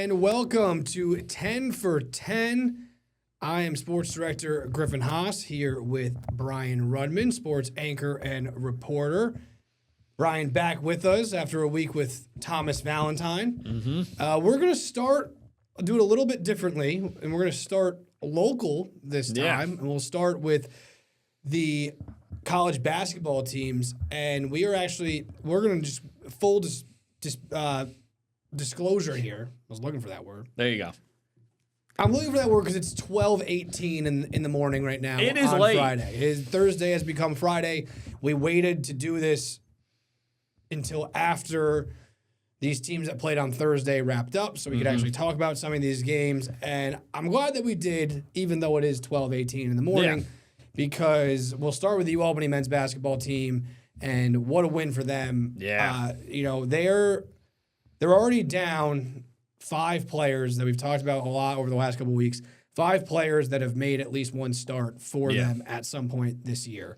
and welcome to 10 for 10. I am sports director Griffin Haas here with Brian Rudman, sports anchor and reporter. Brian back with us after a week with Thomas Valentine. We're going to do it a little bit differently, and we're going to start local this time, and we'll start with the college basketball teams, and we're going to just full disclosure here. I was looking for that word. There you go. I'm looking for that word because it's 12:18 in the morning right now. It is on late. Friday. Thursday has become Friday. We waited to do this until after these teams that played on Thursday wrapped up so we could actually talk about some of these games. And I'm glad that we did, even though it is 12:18 in the morning, because we'll start with the UAlbany men's basketball team, and what a win for them. Yeah. They're already down 5 players that we've talked about a lot over the last couple of weeks. 5 players that have made at least one start for them at some point this year.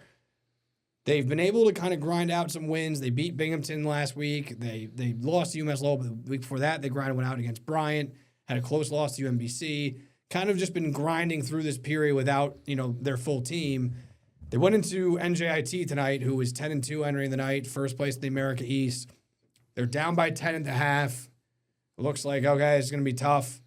They've been able to kind of grind out some wins. They beat Binghamton last week. They lost to UMass Lowell, but the week before that, they grinded one out against Bryant. Had a close loss to UMBC. Kind of just been grinding through this period without, their full team. They went into NJIT tonight, who was 10-2 entering the night, first place in the America East. They're down by 10 at the half. It looks like, okay, it's going to be tough.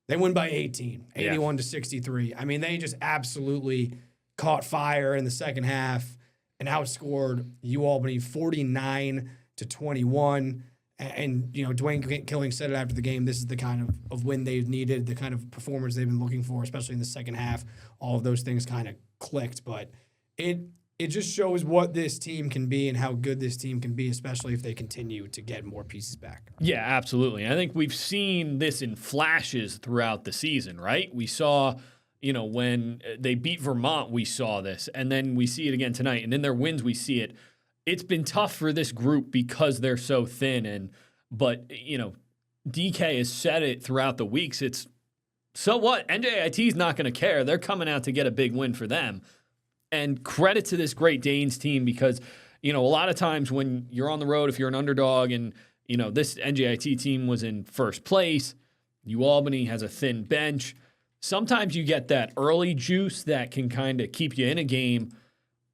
They win by 18, 81-63. I mean, they just absolutely caught fire in the second half and outscored UAlbany 49-21. And Dwayne Killing said it after the game, this is the kind of win they've needed, the kind of performance they've been looking for, especially in the second half. All of those things kind of clicked, but it just shows what this team can be and how good this team can be, especially if they continue to get more pieces back. Yeah, absolutely. I think we've seen this in flashes throughout the season, right? We saw, when they beat Vermont, we saw this, and then we see it again tonight. And in their wins, we see it. It's been tough for this group because they're so thin. But DK has said it throughout the weeks. It's, so what? NJIT is not going to care. They're coming out to get a big win for them. And credit to this Great Danes team because, a lot of times when you're on the road, if you're an underdog and, this NJIT team was in first place, UAlbany has a thin bench. Sometimes you get that early juice that can kind of keep you in a game,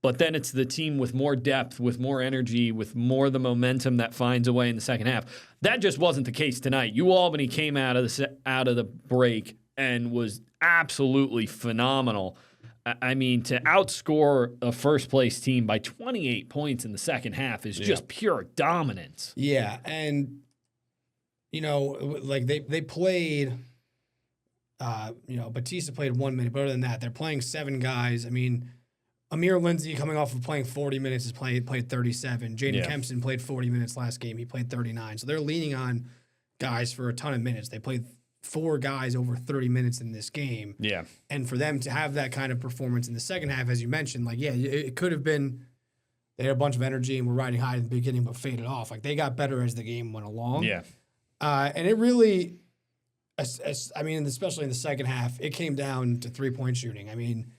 but then it's the team with more depth, with more energy, with more of the momentum that finds a way in the second half. That just wasn't the case tonight. UAlbany came out of the break and was absolutely phenomenal. I mean, to outscore a first-place team by 28 points in the second half is just pure dominance. Yeah, and, they played, Batista played 1 minute, but other than that, they're playing 7 guys. I mean, Amir Lindsay, coming off of playing 40 minutes, has played 37. Jaden Kempson played 40 minutes last game. He played 39. So they're leaning on guys for a ton of minutes. They played 4 guys over 30 minutes in this game. Yeah. And for them to have that kind of performance in the second half, as you mentioned, it could have been they had a bunch of energy and were riding high at the beginning but faded off. They got better as the game went along. Yeah. And it really, especially in the second half, it came down to 3-point shooting. I mean,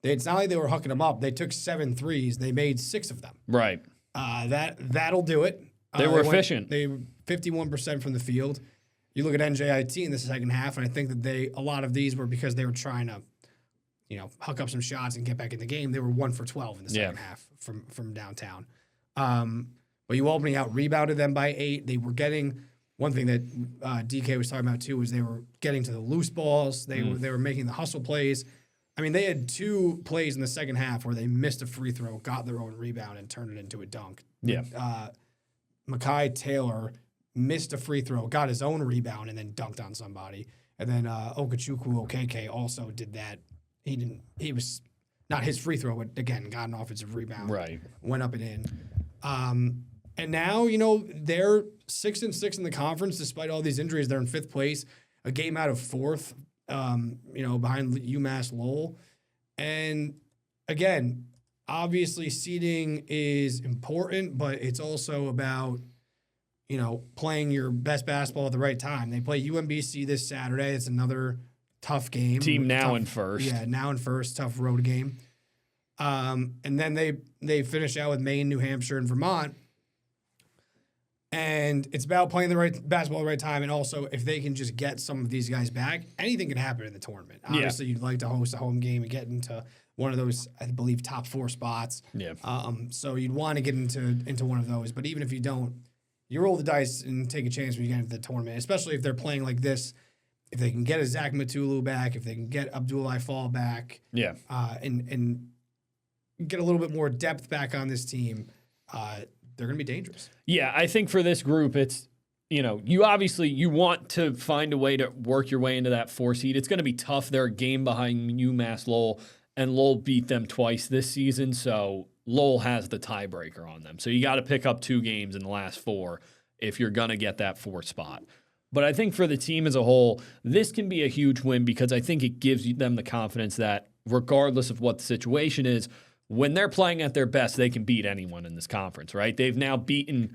it's not like they were hooking them up. They took 7 threes. They made 6 of them. Right. That'll do it. They were efficient. They were 51% from the field. You look at NJIT in the second half, and I think that a lot of these were because they were trying to, hook up some shots and get back in the game. They were 1 for 12 in the second half from downtown. But UAlbany out-rebounded them by 8. They were getting one thing that DK was talking about too was they were getting to the loose balls. They were making the hustle plays. I mean, they had 2 plays in the second half where they missed a free throw, got their own rebound, and turned it into a dunk. Yeah. Makai Taylor missed a free throw, got his own rebound, and then dunked on somebody. And then Okechukwu Okeke also did that. He was not his free throw, but again, got an offensive rebound. Right. Went up and in. And now, they're 6-6 in the conference despite all these injuries. They're in 5th place, a game out of 4th, behind UMass Lowell. And again, obviously seeding is important, but it's also about playing your best basketball at the right time. They play UMBC this Saturday. It's another tough game. Team now in first. Yeah, now in first. Tough road game. And then they finish out with Maine, New Hampshire, and Vermont. And it's about playing the right basketball at the right time. And also, if they can just get some of these guys back, anything can happen in the tournament. Obviously, you'd like to host a home game and get into one of those, I believe, top 4 spots. Yeah. So you'd want to get into one of those. But even if you don't, you roll the dice and take a chance when you get into the tournament, especially if they're playing like this. If they can get a Zach Matulu back, if they can get Abdullah Fall back, and get a little bit more depth back on this team, they're going to be dangerous. Yeah, I think for this group, it's, you want to find a way to work your way into that 4 seed. It's going to be tough. They're a game behind UMass Lowell, and Lowell beat them twice this season, so Lowell has the tiebreaker on them. So you got to pick up 2 games in the last 4 if you're going to get that 4th spot. But I think for the team as a whole, this can be a huge win because I think it gives them the confidence that regardless of what the situation is, when they're playing at their best, they can beat anyone in this conference, right? They've now beaten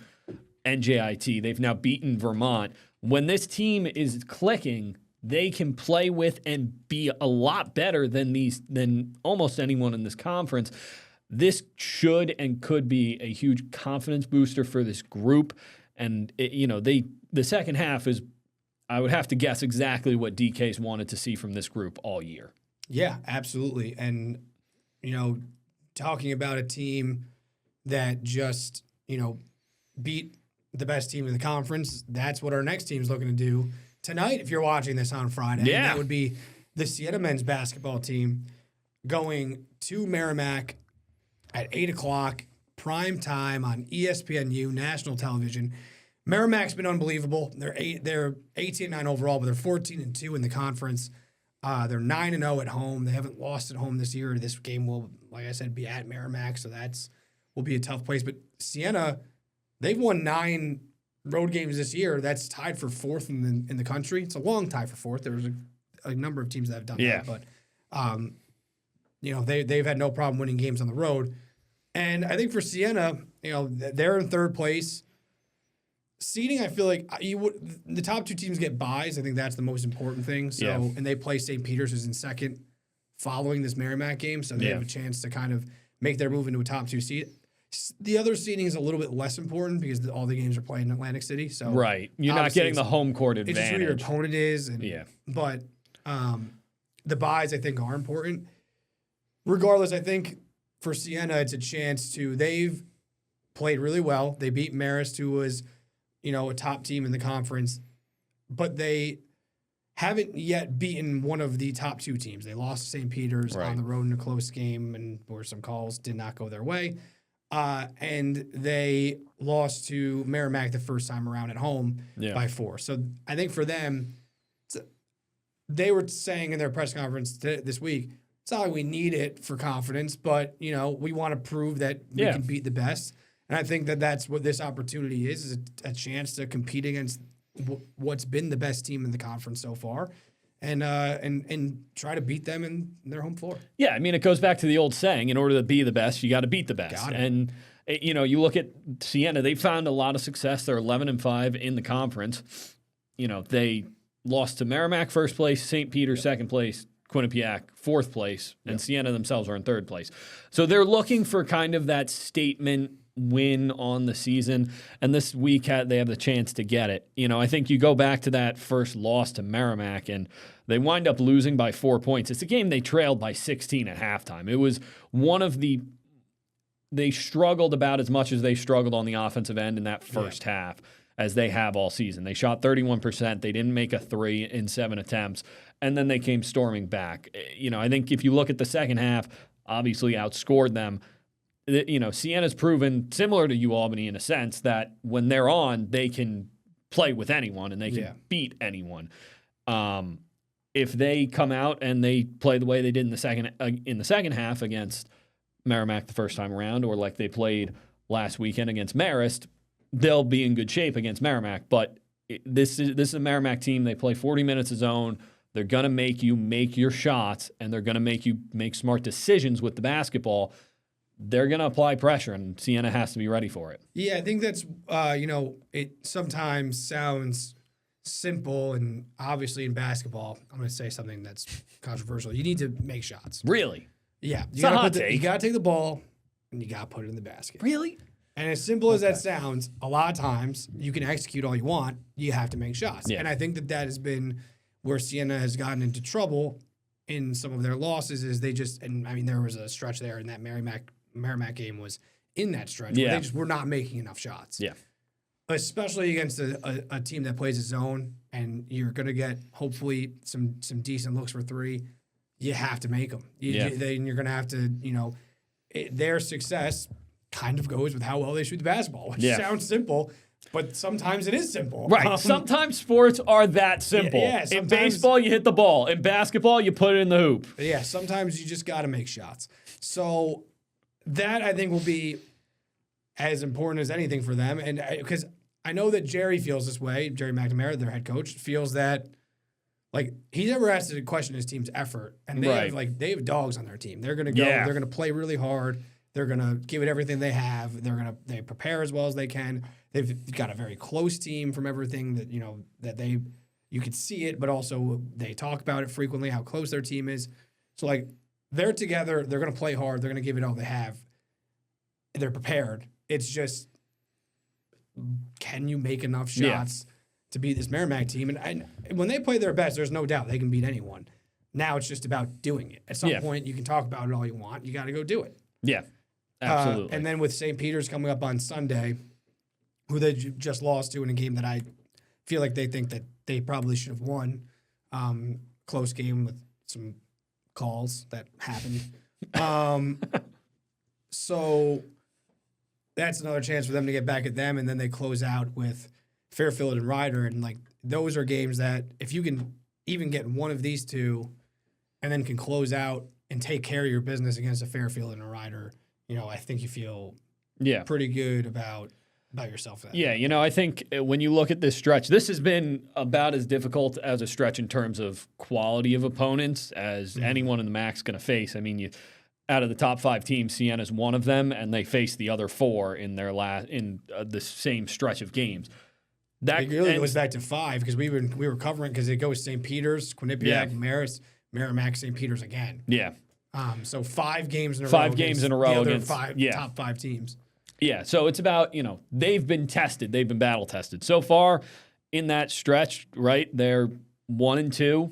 NJIT. They've now beaten Vermont. When this team is clicking, they can play with and be a lot better than almost anyone in this conference. This should and could be a huge confidence booster for this group. And, the second half is, I would have to guess exactly what DK's wanted to see from this group all year. Yeah, absolutely. And, talking about a team that just, beat the best team in the conference, that's what our next team's looking to do tonight if you're watching this on Friday. Yeah. And that would be the Siena men's basketball team going to Merrimack at 8 o'clock, prime time on ESPNU, national television. Merrimack's been unbelievable. They're 18-9 overall, but they're 14-2 in the conference. They're 9-0 at home. They haven't lost at home this year. This game will, like I said, be at Merrimack, so will be a tough place. But Siena, they've won 9 road games this year. That's tied for 4th in the country. It's a long tie for 4th. There's a number of teams that have done that, but they've had no problem winning games on the road. And I think for Siena, they're in 3rd place. Seeding, I feel like the top 2 teams get byes. I think that's the most important thing. So, and they play St. Peter's, who's in 2nd, following this Merrimack game, so they have a chance to kind of make their move into a top 2 seed. The other seeding is a little bit less important because all the games are played in Atlantic City. So you're not getting the home court advantage. It's just who your opponent is. But the byes, I think, are important. Regardless, I think for Siena, it's a chance they've played really well. They beat Marist, who was a top team in the conference, but they haven't yet beaten one of the top 2 teams. They lost to St. Peter's on the road in a close game, and where some calls did not go their way. And they lost to Merrimack the first time around at home by 4. So I think for them, they were saying in their press conference this week, it's not like we need it for confidence, but, we want to prove that we can beat the best. And I think that's what this opportunity is a chance to compete against what's been the best team in the conference so far, and try to beat them in their home floor. Yeah, I mean, it goes back to the old saying: in order to be the best, you got to beat the best. And you look at Siena; they found a lot of success. They're 11-5 in the conference. They lost to Merrimack 1st place, St. Peter 2nd place, Quinnipiac 4th place, and Siena themselves are in 3rd place. So they're looking for kind of that statement win on the season, and this week they have the chance to get it. I think you go back to that first loss to Merrimack, and they wind up losing by 4 points. It's a game they trailed by 16 at halftime. It was they struggled about as much as they struggled on the offensive end in that first half as they have all season. They shot 31%. They didn't make a 3 in 7 attempts, and then they came storming back. I think if you look at the second half, obviously outscored them. Siena's proven, similar to UAlbany in a sense, that when they're on, they can play with anyone and they can beat anyone. If they come out and they play the way they did in the second half against Merrimack the first time around, or like they played last weekend against Marist, they'll be in good shape against Merrimack. But this is a Merrimack team. They play 40 minutes of zone. They're going to make you make your shots, and they're going to make you make smart decisions with the basketball. They're going to apply pressure, and Siena has to be ready for it. Yeah, I think that's, it sometimes sounds simple, and obviously in basketball, I'm going to say something that's controversial. You need to make shots. Really? Yeah. It's a hot take. You got to take the ball, and you got to put it in the basket. Really? And as simple as that sounds, a lot of times you can execute all you want. You have to make shots. Yeah. And I think that has been where Siena has gotten into trouble in some of their losses is they just, and I mean, there was a stretch there in that Merrimack game was in that stretch where they just were not making enough shots. Yeah. Especially against a team that plays a zone and you're going to get hopefully some decent looks for three. You have to make them. Then you're going to have to, their success kind of goes with how well they shoot the basketball, which sounds simple, but sometimes it is simple. Right. Sometimes sports are that simple. In baseball, you hit the ball. In basketball, you put it in the hoop. Yeah, sometimes you just got to make shots. So that, I think, will be as important as anything for them. And because I know that Jerry feels this way, Jerry McNamara, their head coach, feels that like he never has to question his team's effort. And they have dogs on their team. They're going to go, they're going to play really hard. They're going to give it everything they have. They prepare as well as they can. They've got a very close team from everything that, you could see it, but also they talk about it frequently, how close their team is. So, like, they're together. They're going to play hard. They're going to give it all they have. They're prepared. It's just, can you make enough shots to beat this Merrimack team? And when they play their best, there's no doubt they can beat anyone. Now it's just about doing it. At some point, you can talk about it all you want. You got to go do it. Yeah, absolutely. And then with St. Peter's coming up on Sunday, who they just lost to in a game that I feel like they think that they probably should have won. Close game with some calls that happened. So that's another chance for them to get back at them, and then they close out with Fairfield and Ryder. And, like, those are games that if you can even get one of these two and then can close out and take care of your business against a Fairfield and a Ryder, I think you feel pretty good about yourself. I think when you look at this stretch, this has been about as difficult as a stretch in terms of quality of opponents as anyone in the MAC's going to face. I mean, out of the top 5 teams, Siena's one of them, and they face the other 4 in their the same stretch of games. That really goes back to 5 because we were covering because it goes St. Peter's, Quinnipiac, Marist, Merrimack, St. Peter's again. Yeah. So 5 games in a row. 5 games in a row the other against top 5 teams. Yeah, so it's about, they've been tested. They've been battle tested. So far in that stretch, right, they're 1-2.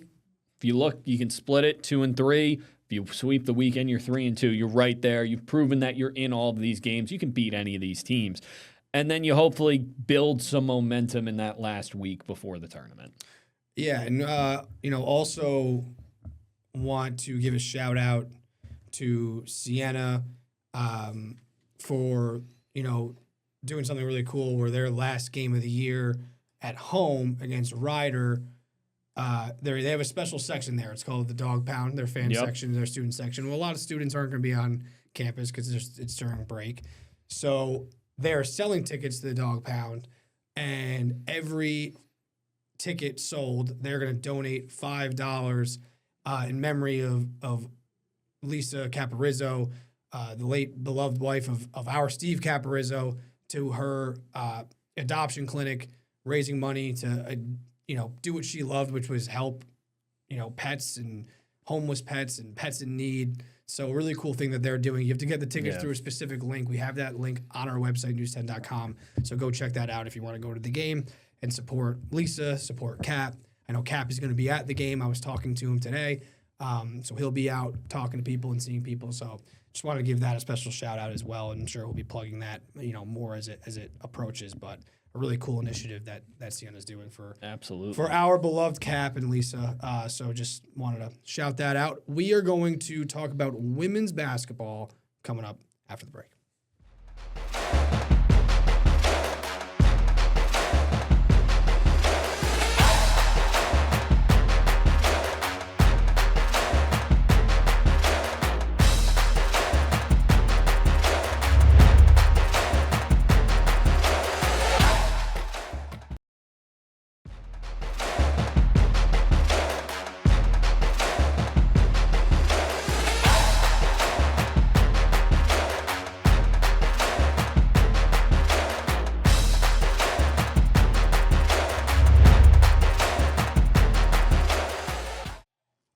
If you look, you can split it 2-3. If you sweep the weekend, you're 3-2. You're right there. You've proven that you're in all of these games. You can beat any of these teams. And then you hopefully build some momentum in that last week before the tournament. Yeah, and, also want to give a shout out to Siena for, doing something really cool where their last game of the year at home against Ryder, they have a special section there. It's called the Dog Pound, their fan section, their student section. Well, a lot of students aren't going to be on campus because it's during break. So they're selling tickets to the Dog Pound, and every ticket sold, they're going to donate $5 in memory of Lisa Caparizzo, the late beloved wife of our Steve Caparizzo, to her adoption clinic, raising money to do what she loved, which was help pets and homeless pets and pets in need. So a really cool thing that they're doing. You have to get the tickets through a specific link. We have that link on our website, news10.com. So go check that out if you want to go to the game and support Lisa, support Cap. I know Cap is going to be at the game. I was talking to him today. So he'll be out talking to people and seeing people. So just wanted to give that a special shout out as well. And I'm sure we'll be plugging that, more as it approaches. But a really cool initiative that Siena's doing for our beloved Cap and Lisa. So just wanted to shout that out. We are going to talk about women's basketball coming up after the break.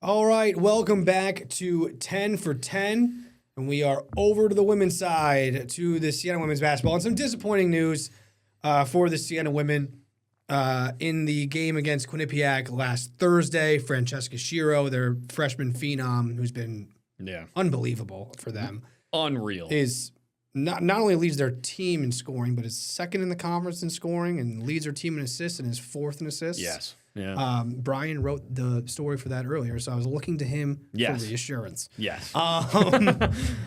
All right, welcome back to 10 for 10. And we are over to the women's side, to the Siena women's basketball. And some disappointing news for the Siena women in the game against Quinnipiac last Thursday. Francesca Shiro, their freshman phenom, who's been unbelievable for them. Unreal. Is not only leads their team in scoring, but is second in the conference in scoring and leads their team in assists and is fourth in assists. Yes. Yeah. Brian wrote the story for that earlier, so I was looking to him for reassurance. Yes.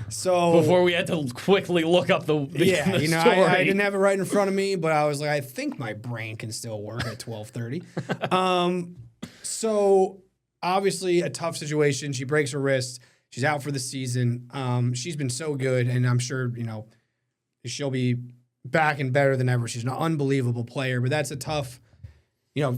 So before we had to quickly look up the story. I didn't have it right in front of me, but I was like, I think my brain can still work at 12:30. So obviously a tough situation. She breaks her wrist. She's out for the season. She's been so good, and I'm sure she'll be back and better than ever. She's an unbelievable player, but that's a tough.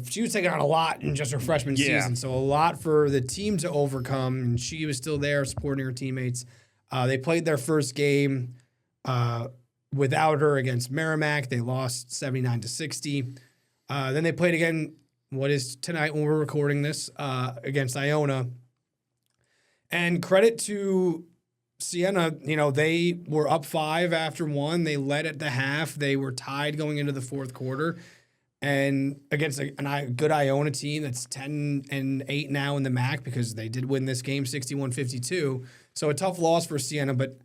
She was taking on a lot in just her freshman season, so a lot for the team to overcome, and she was still there supporting her teammates. They played their first game without her against Merrimack. They lost 79-60. Then they played again, what is tonight when we're recording this, against Iona. And credit to Siena, they were up 5 after 1. They led at the half. They were tied going into the fourth quarter. And against a good Iona team that's 10-8 now in the MAC because they did win this game 61-52. So a tough loss for Siena, but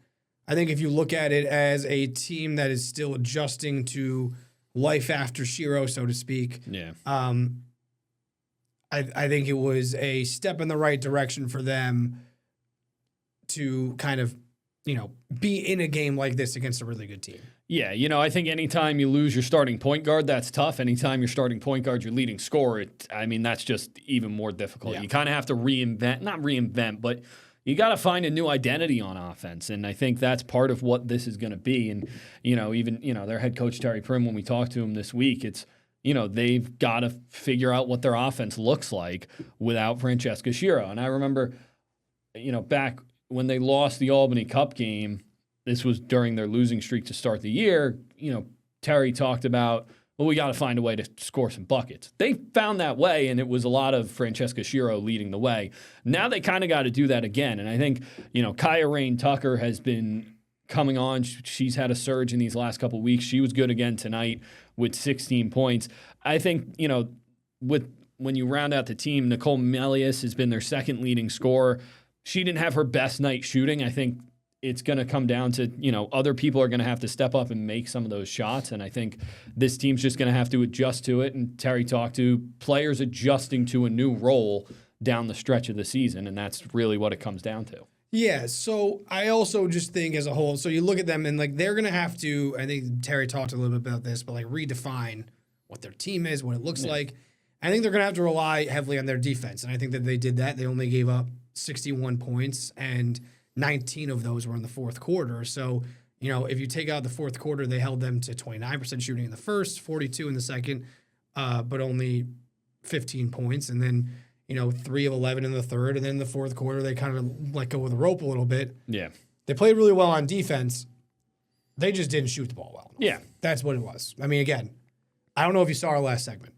I think if you look at it as a team that is still adjusting to life after Shiro, so to speak, I think it was a step in the right direction for them to kind of, be in a game like this against a really good team. Yeah, I think anytime you lose your starting point guard, that's tough. Anytime your starting point guard, your leading scorer, that's just even more difficult. Yeah. You kind of have to not reinvent, but you got to find a new identity on offense. And I think that's part of what this is going to be. And, even their head coach, Terry Prim, when we talked to him this week, it's, they've got to figure out what their offense looks like without Francesca Shiro. And I remember, back when they lost the Albany Cup game, this was during their losing streak to start the year, Terry talked about, well, we got to find a way to score some buckets. They found that way, and it was a lot of Francesca Shiro leading the way. Now they kind of got to do that again. And I think, Kaya Rain Tucker has been coming on. She's had a surge in these last couple of weeks. She was good again tonight with 16 points. I think, when you round out the team, Nicole Melius has been their second leading scorer. She didn't have her best night shooting. I think it's going to come down to, other people are going to have to step up and make some of those shots. And I think this team's just going to have to adjust to it. And Terry talked to players adjusting to a new role down the stretch of the season. And that's really what it comes down to. Yeah. So I also just think as a whole, so you look at them and they're going to have to, I think Terry talked a little bit about this, but redefine what their team is, what it looks like. I think they're going to have to rely heavily on their defense. And I think that they did that. They only gave up 61 points and 19 of those were in the fourth quarter. So, if you take out the fourth quarter, they held them to 29% shooting in the first, 42 in the second, but only 15 points. And then, 3 of 11 in the third. And then in the fourth quarter, they kind of let go with the rope a little bit. Yeah. They played really well on defense. They just didn't shoot the ball well enough. Yeah. That's what it was. Again, I don't know if you saw our last segment.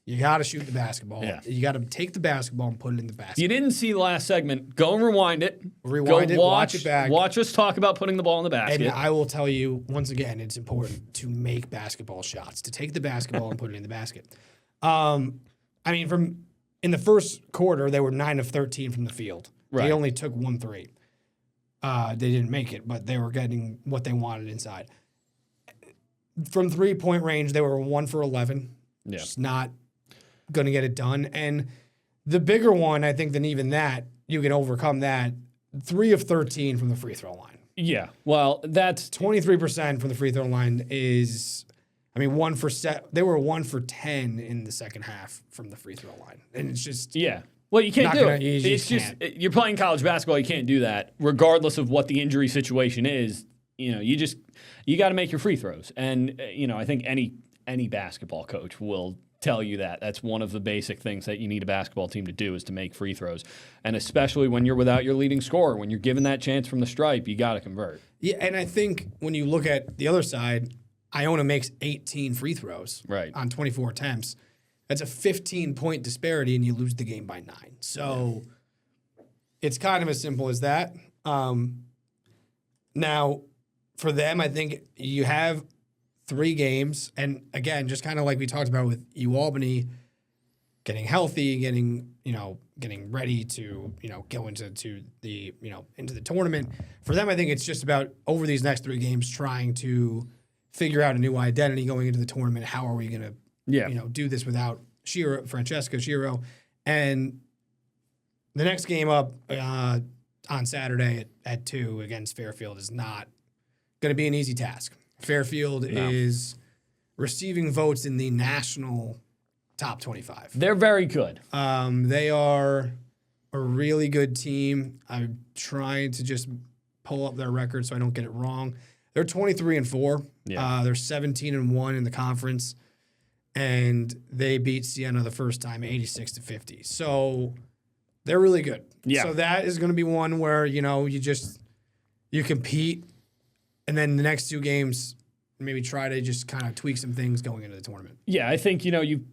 You got to shoot the basketball. Yeah. You got to take the basketball and put it in the basket. You didn't see the last segment. Go and rewind it. Watch it back. Watch us talk about putting the ball in the basket. And I will tell you, once again, it's important to make basketball shots, to take the basketball and put it in the basket. From in the first quarter, they were 9 of 13 from the field. Right. They only took 1 3. They didn't make it, but they were getting what they wanted inside. From 3-point range, they were 1 for 11. Yeah. Just not going to get it done. And the bigger one, I think, than even that, you can overcome that. 3 of 13 from the free throw line. Yeah. Well, that's 23% from the free throw line is, they were 1 for 10 in the second half from the free throw line. And it's just. Yeah. Well, you can't do it. It's just, you're playing college basketball. You can't do that regardless of what the injury situation is. You got to make your free throws. And, I think any basketball coach will tell you that. That's one of the basic things that you need a basketball team to do is to make free throws. And especially when you're without your leading scorer, when you're given that chance from the stripe, you got to convert. Yeah, and I think when you look at the other side, Iona makes 18 free throws on 24 attempts. That's a 15-point disparity, and you lose the game by 9. So it's kind of as simple as that. Now, for them, I think you have 3 games. And again, just kind of like we talked about with UAlbany, getting healthy, getting ready to, go into the tournament. For them, I think it's just about over these next 3 games trying to figure out a new identity going into the tournament. How are we going to, do this without Francesca Shiro? And the next game up on Saturday at 2 against Fairfield is not going to be an easy task. Fairfield is receiving votes in the national top 25. They're very good. They are a really good team. I'm trying to just pull up their record so I don't get it wrong. They're 23-4. Yeah. They're 17-1 in the conference, and they beat Siena the first time, 86-50. So they're really good. Yeah. So that is going to be one where you compete, and then the next 2 games maybe try to just kind of tweak some things going into the tournament. Yeah, I think you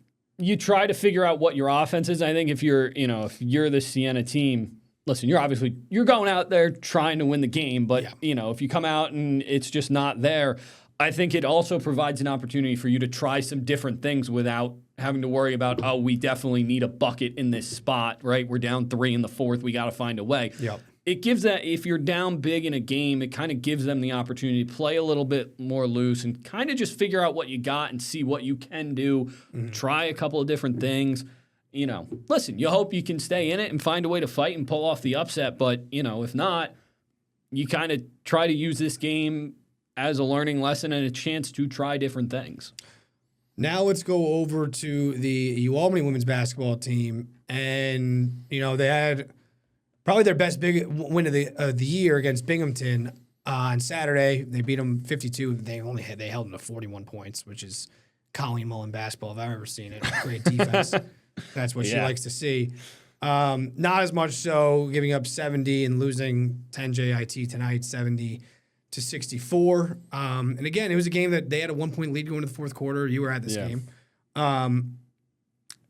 try to figure out what your offense is. I think if you're the Siena team, listen, you're going out there trying to win the game, but if you come out and it's just not there, I think it also provides an opportunity for you to try some different things without having to worry about, we definitely need a bucket in this spot, right? We're down 3 in the 4th. We got to find a way. Yep. It gives that, if you're down big in a game, it kind of gives them the opportunity to play a little bit more loose and kind of just figure out what you got and see what you can do. Mm-hmm. Try a couple of different things. Listen, you hope you can stay in it and find a way to fight and pull off the upset. But, if not, you kind of try to use this game as a learning lesson and a chance to try different things. Now let's go over to the UAlbany women's basketball team. And, they had probably their best big win of the year against Binghamton on Saturday. They beat them 52. They held them to 41 points, which is Colleen Mullen basketball if I've ever seen it. Great defense. That's what she likes to see. Not as much so, giving up 70 and losing 10 JIT tonight, 70-64. And again, it was a game that they had a 1-point lead going into the 4th quarter. You were at this game. And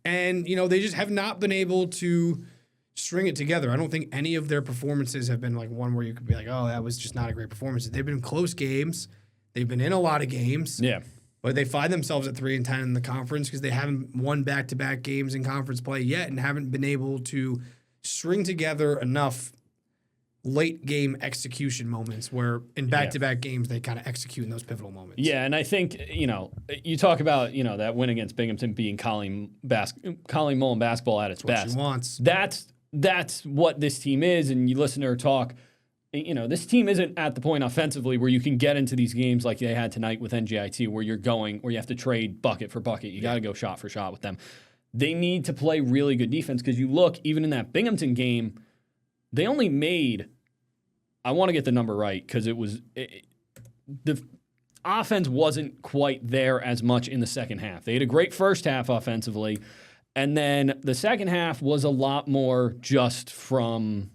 they just have not been able to string it together. I don't think any of their performances have been like one where you could be like, oh, that was just not a great performance. They've been close games. They've been in a lot of games. Yeah. But they find themselves at 3-10 in the conference because they haven't won back-to-back games in conference play yet and haven't been able to string together enough late-game execution moments where in back-to-back games they kind of execute in those pivotal moments. Yeah, and I think, you talk about, that win against Binghamton being Colleen Mullen basketball at its best. What she wants. That's what this team is, and you listen to her talk. This team isn't at the point offensively where you can get into these games like they had tonight with NJIT where you have to trade bucket for bucket. You got to go shot for shot with them. They need to play really good defense because you look, even in that Binghamton game, they only made, I want to get the number right because the offense wasn't quite there as much in the second half. They had a great first half offensively, and then the second half was a lot more just from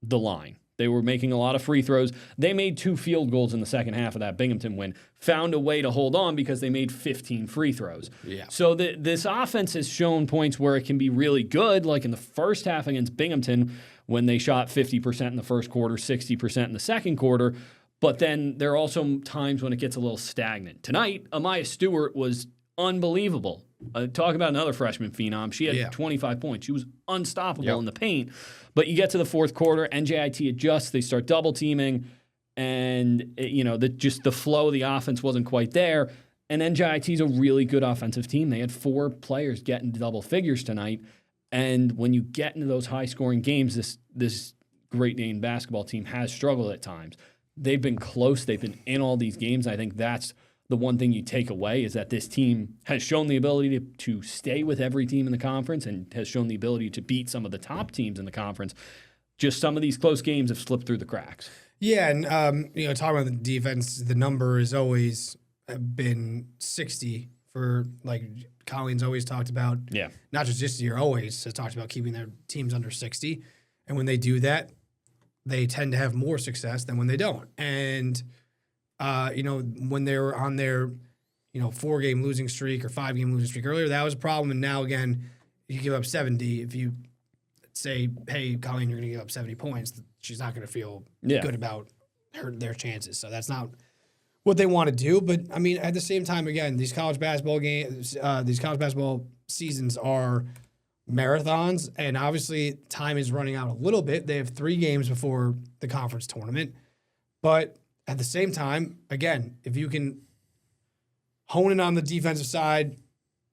the line. They were making a lot of free throws. They made 2 field goals in the second half of that Binghamton win. Found a way to hold on because they made 15 free throws. Yeah. So this offense has shown points where it can be really good, like in the first half against Binghamton when they shot 50% in the first quarter, 60% in the second quarter. But then there are also times when it gets a little stagnant. Tonight, Amaya Stewart was unbelievable. Talk about another freshman phenom. She had 25 points. She was unstoppable in the paint. But you get to the 4th quarter, NJIT adjusts, they start double teaming, and the flow of the offense wasn't quite there. And NJIT is a really good offensive team. They had 4 players get into double figures tonight. And when you get into those high-scoring games, this Great Dane basketball team has struggled at times. They've been close. They've been in all these games. I think that's the one thing you take away is that this team has shown the ability to stay with every team in the conference and has shown the ability to beat some of the top teams in the conference. Just some of these close games have slipped through the cracks. Yeah, and talking about the defense, the number has always been 60 for, like, Colleen's always talked about. Yeah. Not just this year, always has talked about keeping their teams under 60. And when they do that, they tend to have more success than when they don't. And when they were on their, 4-game losing streak or 5-game losing streak earlier, that was a problem. And now, again, you give up 70. If you say, hey, Colleen, you're going to give up 70 points, she's not going to feel good about hurt their chances. So that's not what they want to do. But I mean, at the same time, again, these college basketball seasons are marathons, and obviously time is running out a little bit. They have 3 games before the conference tournament. But at the same time, again, if you can hone in on the defensive side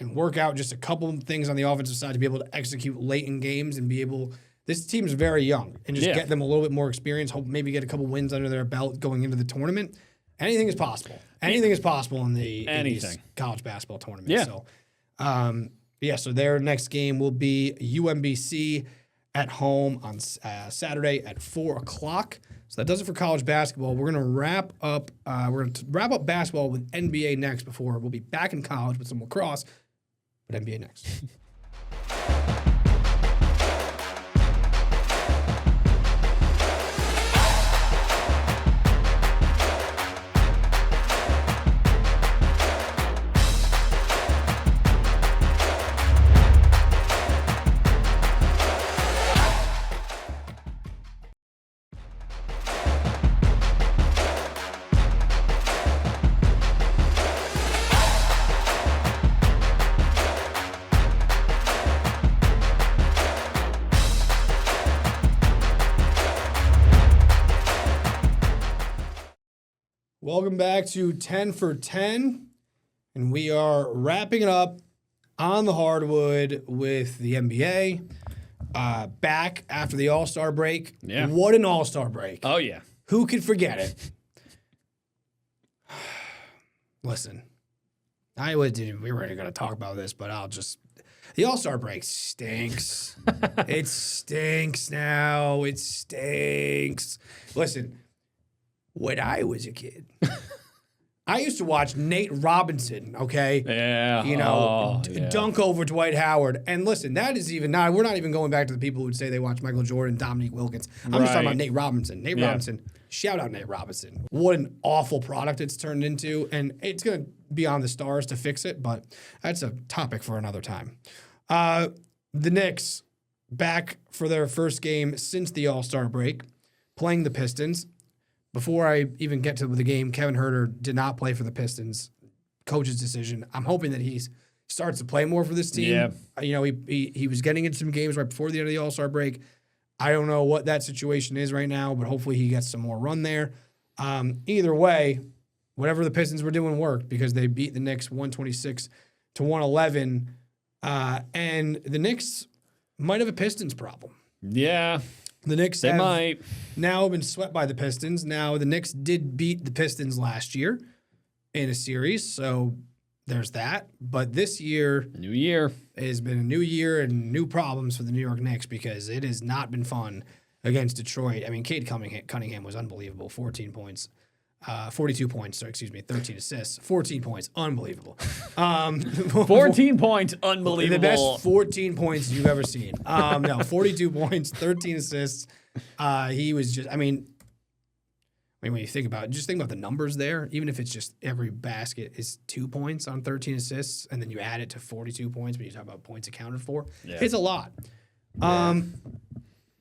and work out just a couple of things on the offensive side to be able to execute late in games and be able, this team's very young, and just get them a little bit more experience, hope maybe get a couple wins under their belt going into the tournament. Anything is possible. Anything is possible in these college basketball tournaments. Yeah. So, so their next game will be UMBC at home on Saturday at 4:00. So that does it for college basketball. We're gonna wrap up. Basketball with NBA next. Before we'll be back in college with some lacrosse, but NBA next. Welcome back to 10 for 10, and we are wrapping it up on the hardwood with the NBA. Back after the All-Star break. Yeah. What an All-Star break. Oh, yeah. Who could forget it? Listen, we were going to talk about this, but the All-Star break stinks. It stinks now. It stinks. Listen, when I was a kid, I used to watch Nate Robinson, okay? Yeah. Dunk over Dwight Howard. And listen, that is even now, we're not even going back to the people who would say they watch Michael Jordan, Dominique Wilkins. I'm just talking about Nate Robinson. Robinson, shout out Nate Robinson. What an awful product it's turned into. And it's going to be on the stars to fix it, but that's a topic for another time. The Knicks, back for their first game since the All-Star break, playing the Pistons. Before I even get to the game, Kevin Huerter did not play for the Pistons. Coach's decision. I'm hoping that he starts to play more for this team. Yeah. He was getting in some games right before the end of the All-Star break. I don't know what that situation is right now, but hopefully he gets some more run there. Either way, whatever the Pistons were doing worked because they beat the Knicks 126-111. And the Knicks might have a Pistons problem. Yeah. The Knicks might now been swept by the Pistons. Now, the Knicks did beat the Pistons last year in a series, so there's that. But this year, new year, has been a new year and new problems for the New York Knicks because it has not been fun against Detroit. I mean, Cade Cunningham was unbelievable. 42 points, 13 assists, 14 points, unbelievable. 14 points, unbelievable. The best 14 points you've ever seen. 42 points, 13 assists. He was just, I mean, when you think about it, just think about the numbers there. Even if it's just every basket is 2 points on 13 assists, and then you add it to 42 points when you talk about points accounted for, it's a lot. Yeah.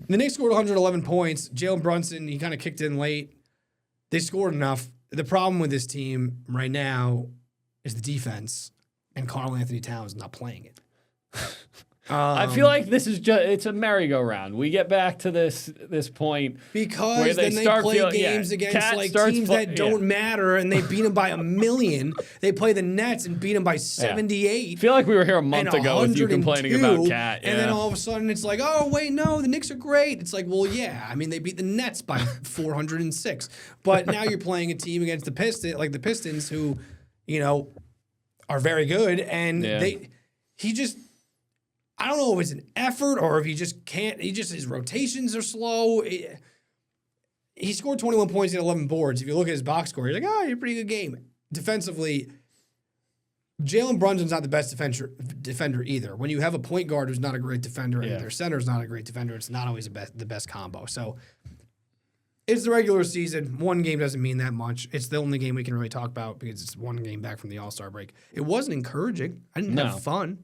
The Knicks scored 111 points. Jalen Brunson, he kind of kicked in late. They scored enough. The problem with this team right now is the defense, and Karl Anthony Towns not playing it. I feel like this is it's a merry-go-round. We get back to this point because where then they play games against teams that don't matter, and they beat them by 1,000,000. They play the Nets and beat them by 78. I feel like we were here a month ago with you complaining about Cat. And then all of a sudden it's like, oh, wait, no, the Knicks are great. It's like, well, yeah. I mean, they beat the Nets by 406. But now you're playing a team against the Pistons who, are very good. And I don't know if it's an effort or if he just can't. His rotations are slow. He scored 21 points and 11 boards. If you look at his box score, you're like, oh, you're a pretty good game. Defensively, Jalen Brunson's not the best defender either. When you have a point guard who's not a great defender and their center's not a great defender, it's not always the best combo. So it's the regular season. One game doesn't mean that much. It's the only game we can really talk about because it's one game back from the All-Star break. It wasn't encouraging. I didn't have fun.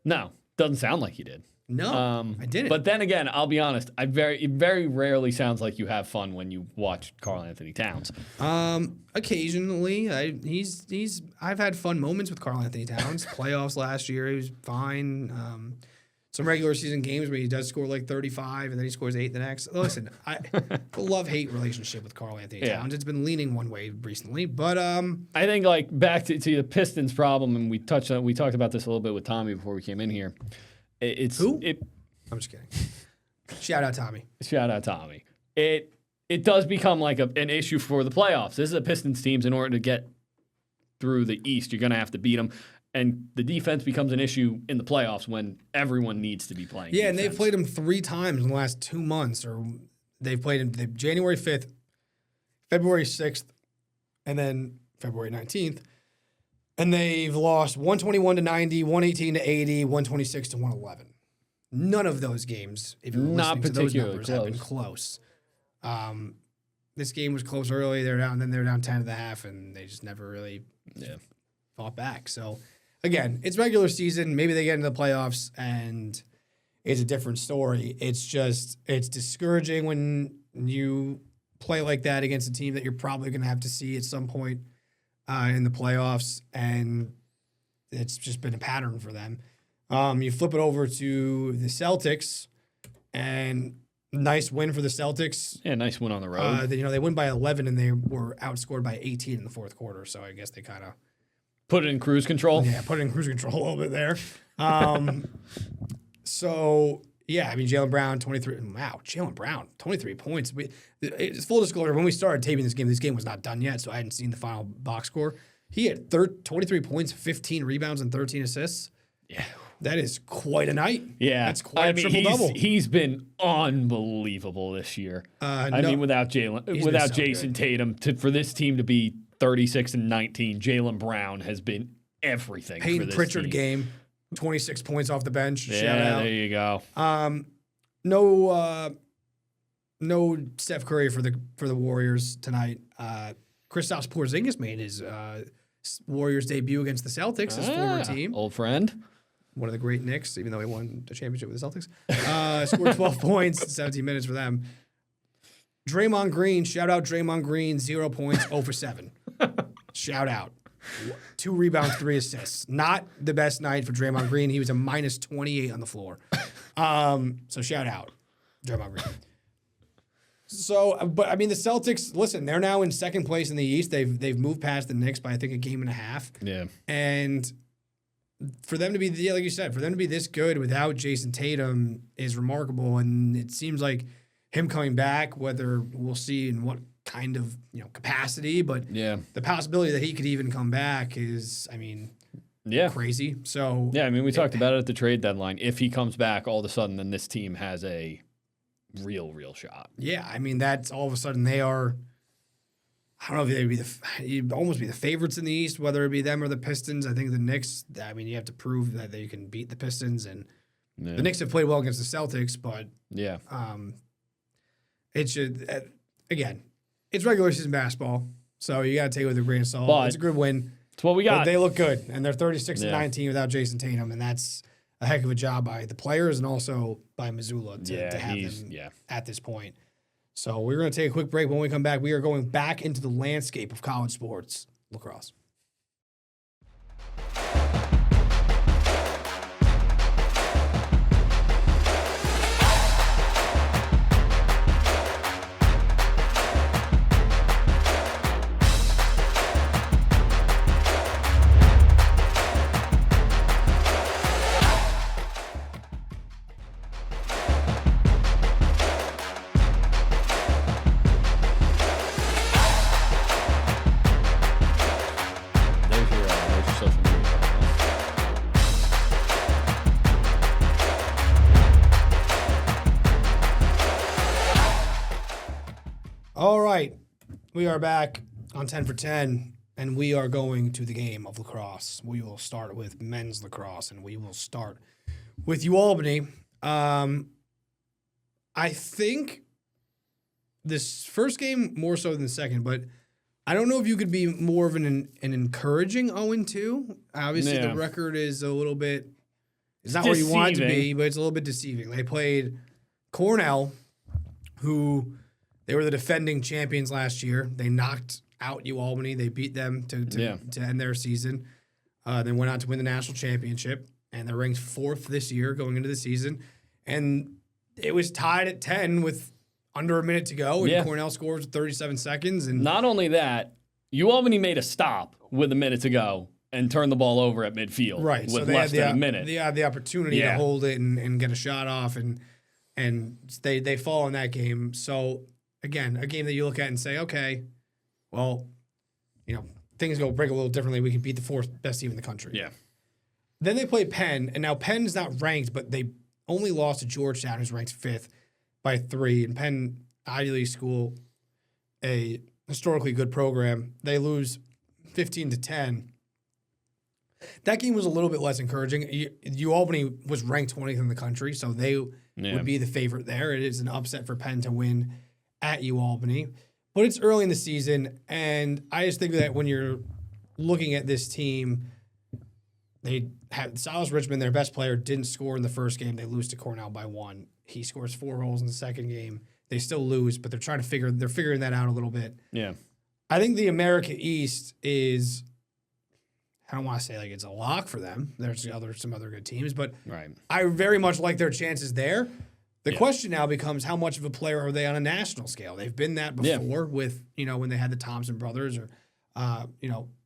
No. Doesn't sound like you did. No, I didn't. But then again, I'll be honest. It very rarely sounds like you have fun when you watch Karl Anthony Towns. Occasionally, I've had fun moments with Karl Anthony Towns. Playoffs last year, he was fine. Some regular season games where he does score like 35 and then he scores 8 the next. Listen, I love-hate relationship with Karl Anthony Towns. It's been leaning one way recently, but I think like back to the Pistons problem, and we talked about this a little bit with Tommy before we came in here. Who? I'm just kidding. Shout out Tommy. It does become like an issue for the playoffs. This is a Pistons teams. In order to get through the East, you're going to have to beat them. And the defense becomes an issue in the playoffs when everyone needs to be playing. Yeah, defense. and they've played them 3 times in the last 2 months. Or they've played him January 5th, February 6th, and then February 19th. And they've lost 121 to 90, 118 to 80, 126 to 111. None of those games, if you're listening to those numbers, have been close. This game was close early. They're down 10 at the half, and they just never really fought back. So, again, it's regular season. Maybe they get into the playoffs, and it's a different story. It's discouraging when you play like that against a team that you're probably going to have to see at some point in the playoffs, and it's just been a pattern for them. You flip it over to the Celtics, and nice win for the Celtics. Yeah, nice win on the road. They win by 11, and they were outscored by 18 in the fourth quarter. So I guess they kind of put it in cruise control. Yeah, put it in cruise control a little bit there. So yeah, I mean Jaylen Brown 23. Wow, Jaylen Brown 23 points. It's full disclosure. When we started taping this game was not done yet, so I hadn't seen the final box score. He had 23 points, 15 rebounds, and 13 assists. Yeah. That is quite a night. Yeah. That's quite a triple-double. He's been unbelievable this year. Without Jason Tatum, for this team to be 36 and 19, Jaylen Brown has been everything for this Pritchard team. game, 26 points off the bench. Yeah, Shout out. there you go. No Steph Curry for the Warriors tonight. Kristaps Porzingis made his Warriors debut against the Celtics, his former team. Old friend. One of the great Knicks, even though he won the championship with the Celtics. Scored 12 points, 17 minutes for them. Draymond Green, shout out Draymond Green, 0 points, 0 for 7. Shout out. 2 rebounds, 3 assists. Not the best night for Draymond Green. He was a minus 28 on the floor. So shout out Draymond Green. So, but I mean, the Celtics, listen, they're now in second place in the East. They've moved past the Knicks by, I think, a game and a half. Yeah. And for them to be, like you said, for them to be this good without Jason Tatum is remarkable. And it seems like him coming back, whether we'll see in what kind of capacity, but the possibility that he could even come back is, I mean, crazy. So yeah, I mean, we talked about it at the trade deadline. If he comes back, all of a sudden, then this team has a real shot. Yeah, I mean, that's all of a sudden they are. I don't know if you'd almost be the favorites in the East, whether it be them or the Pistons. I think the Knicks, I mean, you have to prove that they can beat the Pistons, and the Knicks have played well against the Celtics, but it should, again, it's regular season basketball, so you got to take it with a grain of salt. But it's a good win. It's what we got. But they look good, and they're 36 and 19 without Jason Tatum, and that's a heck of a job by the players and also by Missoula to have them at this point. So we're going to take a quick break. When we come back, we are going back into the landscape of college sports, lacrosse. All right, we are back on 10 for 10, and we are going to the game of lacrosse. We will start with men's lacrosse, and we will start with UAlbany. I think this first game more so than the second, but I don't know if you could be more of an encouraging 0-2. Obviously, the record is a little bit It's not where you want it to be, deceiving. but it's a little bit deceiving. They played Cornell, who they were the defending champions last year. They knocked out UAlbany. They beat them to end their season. They went on to win the national championship, and they're ranked 4th this year going into the season. And it was tied at 10 with under a minute to go, and Cornell scores with 37 seconds. And not only that, UAlbany made a stop with a minute to go and turned the ball over at midfield with less than a minute. They had the opportunity to hold it and get a shot off, and they fall in that game. So, again, a game that you look at and say, okay, well, things go break a little differently. We can beat the 4th best team in the country. Yeah. Then they play Penn, and now Penn's not ranked, but they only lost to Georgetown, who's ranked 5th by 3. And Penn, Ivy League school, a historically good program, they lose 15-10. That game was a little bit less encouraging. UAlbany was ranked 20th in the country, so they would be the favorite there. It is an upset for Penn to win at UAlbany. But it's early in the season, and I just think that when you're looking at this team, they had Silas Richmond, their best player, didn't score in the first game. They lose to Cornell by 1. He scores 4 goals in the second game. They still lose, but they're figuring that out a little bit. Yeah. I think the America East is, I don't want to say like it's a lock for them. There's some other good teams, but I very much like their chances there. The question now becomes how much of a player are they on a national scale? They've been that before with, when they had the Thompson brothers or,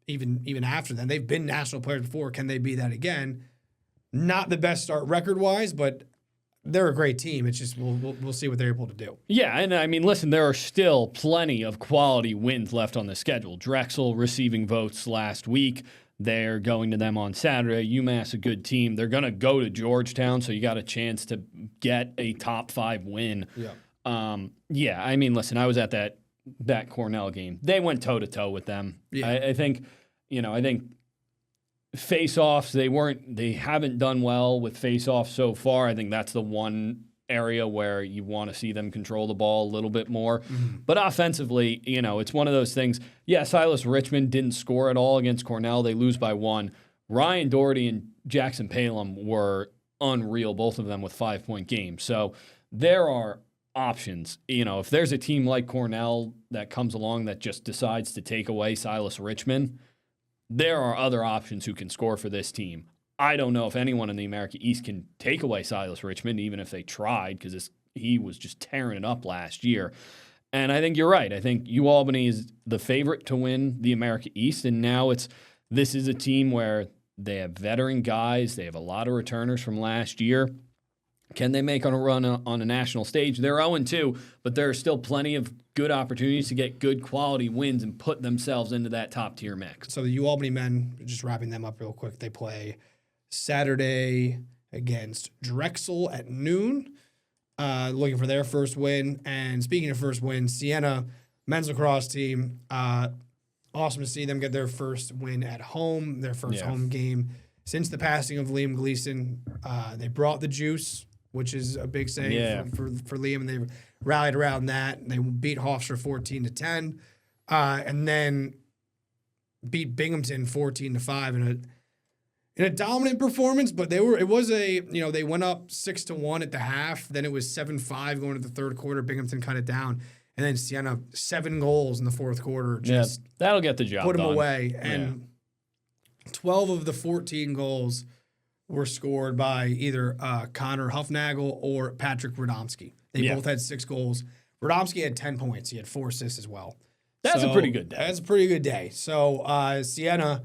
even after then. They've been national players before. Can they be that again? Not the best start record-wise, but they're a great team. It's just we'll see what they're able to do. Yeah, and I mean, listen, there are still plenty of quality wins left on the schedule. Drexel receiving votes last week. They're going to them on Saturday. UMass, a good team. They're going to go to Georgetown, so you got a chance to get a top 5 win. Yeah. I mean, listen, I was at that Cornell game. They went toe-to-toe with them. Yeah. I think face-offs, they haven't done well with face-offs so far. I think that's the one area where you want to see them control the ball a little bit more. Mm-hmm. But offensively, it's one of those things. Yeah, Silas Richmond didn't score at all against Cornell. They lose by 1. Ryan Doherty and Jackson Palem were unreal, both of them with 5-point games. So there are options. If there's a team like Cornell that comes along that just decides to take away Silas Richmond, there are other options who can score for this team. I don't know if anyone in the America East can take away Silas Richmond, even if they tried, because he was just tearing it up last year. And I think you're right. I think UAlbany is the favorite to win the America East, and now this is a team where they have veteran guys. They have a lot of returners from last year. Can they make a run on a national stage? They're 0-2, but there are still plenty of good opportunities to get good quality wins and put themselves into that top-tier mix. So the UAlbany men, just wrapping them up real quick, they play Saturday against Drexel at noon, looking for their first win. And speaking of first win, Siena men's lacrosse team, awesome to see them get their first win at home, their first home game since the passing of Liam Gleason. They brought the juice, which is a big save for Liam, and they rallied around that. They beat Hofstra 14-10, and then beat Binghamton 14-5 in a dominant performance. But they went up 6-1 at the half. Then it was 7-5 going to the third quarter. Binghamton cut it down, and then Siena 7 goals in the fourth quarter. Just that'll get the job put them done. away, and 12 of the 14 goals were scored by either Connor Huffnagel or Patrick Radomski. They both had 6 goals. Radomski had 10 points. He had 4 assists as well. That's a pretty good day. That's a pretty good day. So Siena,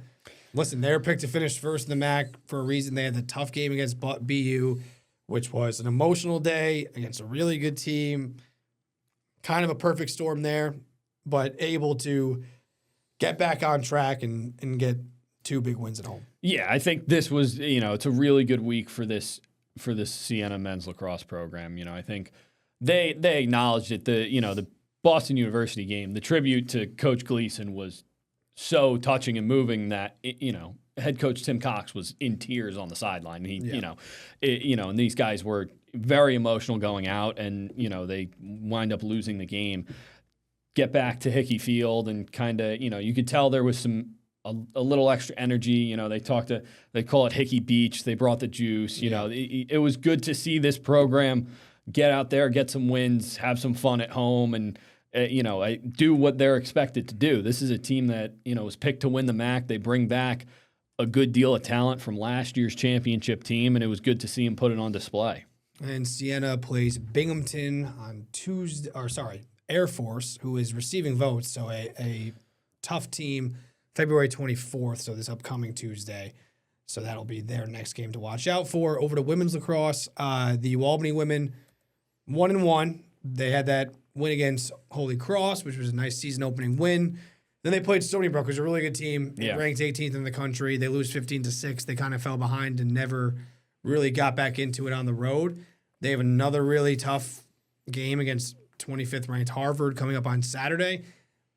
listen, they're picked to finish first in the MAC for a reason. They had the tough game against BU, which was an emotional day against a really good team. Kind of a perfect storm there, but able to get back on track and get 2 big wins at home. Yeah, I think this was, it's a really good week for this Siena men's lacrosse program. I think they acknowledged it. The Boston University game, the tribute to Coach Gleason was so touching and moving that head coach Tim Cox was in tears on the sideline. And these guys were very emotional going out, and they wind up losing the game. Get back to Hickey Field, and kind of you could tell there was some a little extra energy. They call it Hickey Beach. They brought the juice. It was good to see this program get out there, get some wins, have some fun at home, and do what they're expected to do. This is a team that was picked to win the MAC. They bring back a good deal of talent from last year's championship team, and it was good to see them put it on display. And Siena plays Binghamton on Tuesday, Air Force, who is receiving votes. So a tough team, February 24th, so this upcoming Tuesday. So that'll be their next game to watch out for. Over to women's lacrosse, the Albany women 1-1. They had that win against Holy Cross, which was a nice season opening win. Then they played Stony Brook, who's a really good team, ranked 18th in the country. They lose 15-6. They kind of fell behind and never really got back into it on the road. They have another really tough game against 25th ranked Harvard coming up on Saturday.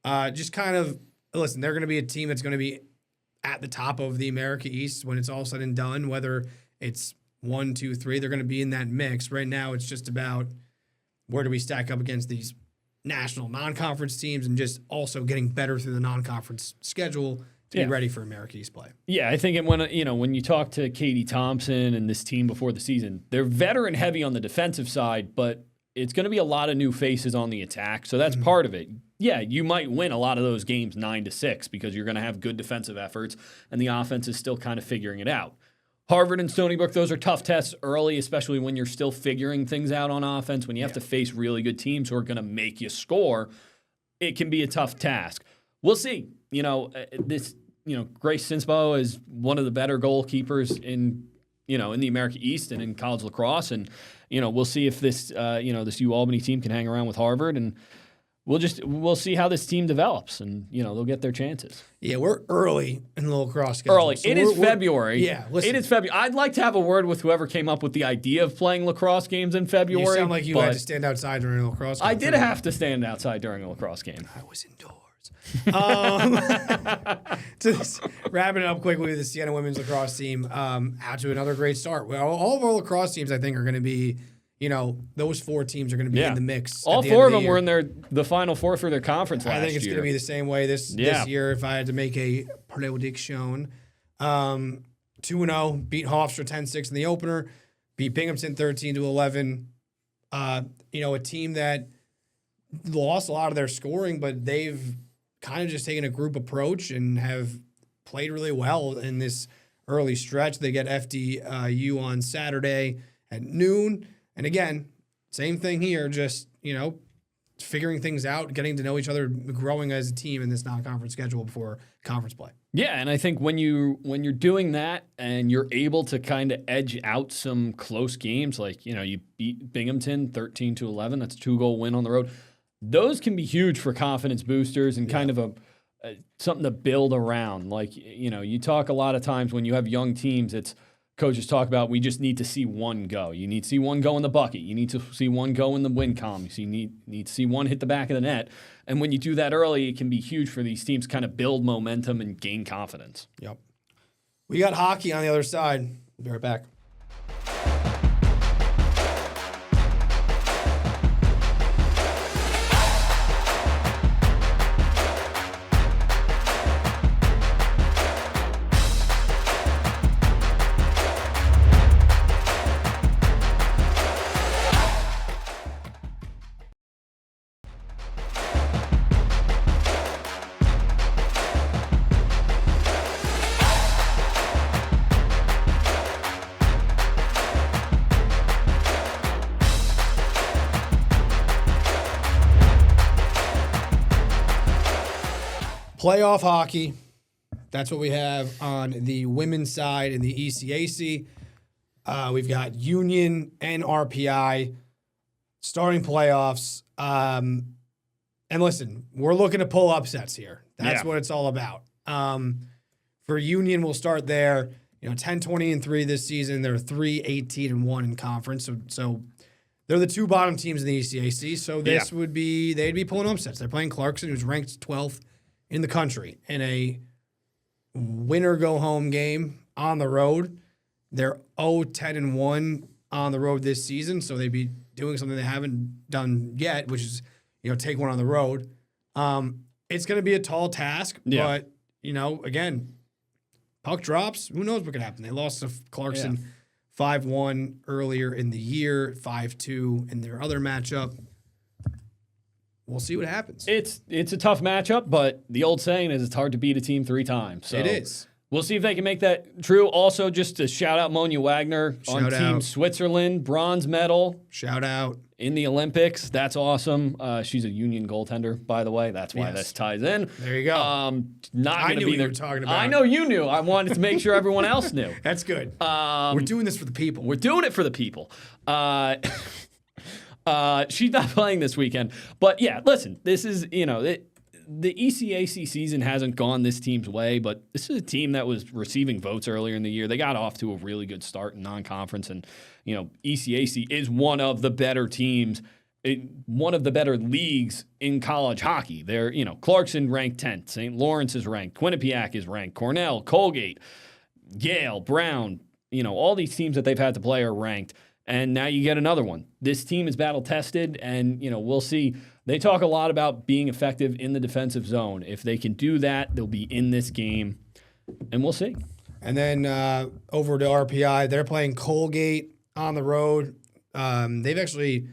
Just kind of, listen, they're going to be a team that's going to be at the top of the America East when it's all said and done, whether it's 1, 2, 3, they're going to be in that mix. Right now, it's just about where do we stack up against these national non-conference teams and just also getting better through the non-conference schedule to be ready for America East play. Yeah, I think when you talk to Katie Thompson and this team before the season, they're veteran heavy on the defensive side, but it's going to be a lot of new faces on the attack, so that's part of it. Yeah, you might win a lot of those games 9-6 because you're going to have good defensive efforts, and the offense is still kind of figuring it out. Harvard and Stony Brook, those are tough tests early, especially when you're still figuring things out on offense. When you have to face really good teams who are going to make you score, it can be a tough task. We'll see. Grace Sinsbo is one of the better goalkeepers in the America East and in college lacrosse, and we'll see if this this Albany team can hang around with Harvard, and we'll see how this team develops, and they'll get their chances. Yeah, we're early in the lacrosse schedule. Early. So it is February. Yeah, listen. It is February. I'd like to have a word with whoever came up with the idea of playing lacrosse games in February. You sound like you had to stand outside during a lacrosse game. I did have to stand outside during a lacrosse game. I was indoors. Just wrapping it up quickly with the Siena women's lacrosse team, out to another great start. Well, all of our lacrosse teams, I think, are going to be, those 4 teams are going to be in the mix. All 4 of them were in the Final Four for their conference last year. I think it's going to be the same way this year if I had to make a prediction. 2-0, beat Hofstra 10-6 in the opener, beat Binghamton 13-11. A team that lost a lot of their scoring, but they've kind of just taken a group approach and have played really well in this early stretch. They get FDU on Saturday at noon. And again, same thing here, just, figuring things out, getting to know each other, growing as a team in this non-conference schedule before conference play. Yeah, and I think when you're doing that and you're able to kind of edge out some close games, like, you beat Binghamton 13-11, that's a 2-goal win on the road. Those can be huge for confidence boosters and kind of a something to build around. Like, you talk a lot of times when you have young teams, it's coaches talk about we just need to see one go. You need to see one go in the bucket. You need to see one go in the win column. So you need to see one hit the back of the net. And when you do that early, it can be huge for these teams to kind of build momentum and gain confidence. Yep. We got hockey on the other side. We'll be right back. Playoff hockey. That's what we have on the women's side in the ECAC. We've got Union and RPI starting playoffs. And listen, we're looking to pull upsets here. That's what it's all about. For Union, we'll start there. 10-20-3 this season. They're 3-18-1 in conference. So they're the 2 bottom teams in the ECAC. So this would be, they'd be pulling upsets. They're playing Clarkson, who's ranked 12th in the country in a winner-go-home game on the road. They're 0-10-1 on the road this season, so they'd be doing something they haven't done yet, which is, take one on the road. It's going to be a tall task, but again, puck drops. Who knows what could happen? They lost to Clarkson 5-1 earlier in the year, 5-2 in their other matchup. We'll see what happens. It's a tough matchup, but the old saying is it's hard to beat a team 3 times. So it is. We'll see if they can make that true. Also, just to shout out Monia Wagner on Team Switzerland, bronze medal. Shout out. In the Olympics. That's awesome. She's a Union goaltender, by the way. That's why this ties in. There you go. Not going to be there. You were talking about. I know you knew. I wanted to make sure everyone else knew. That's good. We're doing this for the people. We're doing it for the people. She's not playing this weekend. But yeah, listen, this is, the ECAC season hasn't gone this team's way, but this is a team that was receiving votes earlier in the year. They got off to a really good start in non-conference, and ECAC is one of the better teams, one of the better leagues in college hockey. They're, Clarkson ranked 10th, St. Lawrence is ranked, Quinnipiac is ranked, Cornell, Colgate, Yale, Brown, all these teams that they've had to play are ranked. And now you get another one. This team is battle-tested, and, we'll see. They talk a lot about being effective in the defensive zone. If they can do that, they'll be in this game, and we'll see. And then over to RPI, they're playing Colgate on the road. RPI,